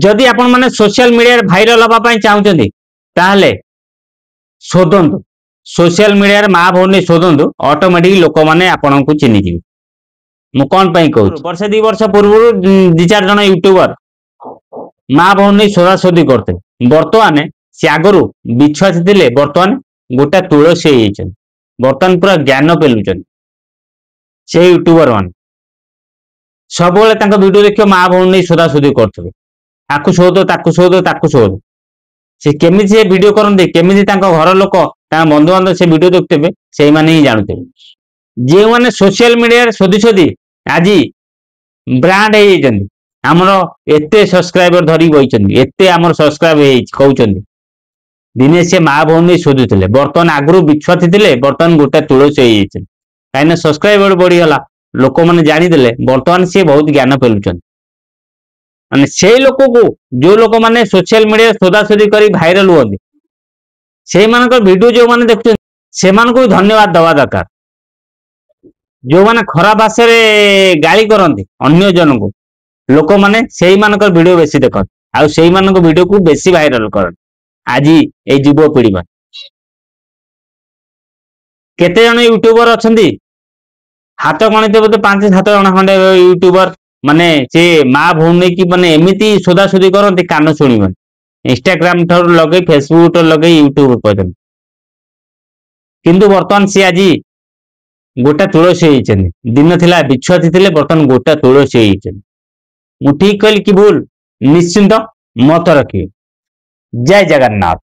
जदि आपण माने सोशल मीडिया भाइराल हवा पई चाहउछन्ती ताहले शोधंतु सोशल मीडिया रे मां भौनी शोधंतु ऑटोमेटिक लोक माने आपन को चिन्हि जिवे मु कोन पई कहू वर्ष 2 वर्ष पूर्व 2-4 जन यूट्यूबर मां भौनी सोधासोधी करते वर्तमान से आगरू विश्वास थिले वर्तमान गोटा तुलसी होइछन वर्तमान पूरा ज्ञान पेलुछन से यूट्यूबर मान सब वीडियो देखियो मां भौनी सोधासोधी करते ताकू शोध ताकू शोध ताकू शोध से केमी से वीडियो करते केमी घर लोक बंधु बांधव से वीडियो देखते से माने ही जानते जे माने सोशल मीडिया शोधी शोधी आज ब्रांड आमर एते सब्सक्राइबर धरी बही एते आमर सब्सक्राइब कहउछन्ती दिने से मां भौनी शोधुले बर्तमान आगु विश्वास थे बर्तमान गोटे तुलसी हो कहीं सब्सक्राइबर बढ़ीगला लोक मैंने जानीदे बर्तमान सी बहुत ज्ञान पेलुंट माने से लोक को जो लोक मैंने सोशल मीडिया सोधासोधी कर भाइराल हुआ से वीडियो जो मैंने देखते से भी धन्यवाद दवा दरकार जो मैंने खराब भाषा गाली करती अन्य जन को लोक मैंने से वीडियो बेसी देख आई वीडियो को बेसी भाइराल कर आज ये युवपीढ़ी में केते जन यूट्यूबर अच्छा हाथ गणित बोधे 5-7 जन खंडे यूट्यूबर माने से मां भौनी की माने एमती सोधासोधी करते कान शुणी इंस्टाग्राम ठार लगे फेसबुक लगे यूट्यूब पर्यटन किंतु बर्तमान सी आज गोटा तुलसी होइछन दिन थिला विश्वास थे बर्तमान गोटा तुलसी होइछन मु ठीक कहली कि भूल निश्चिंत मत रखिए जय जगन्नाथ।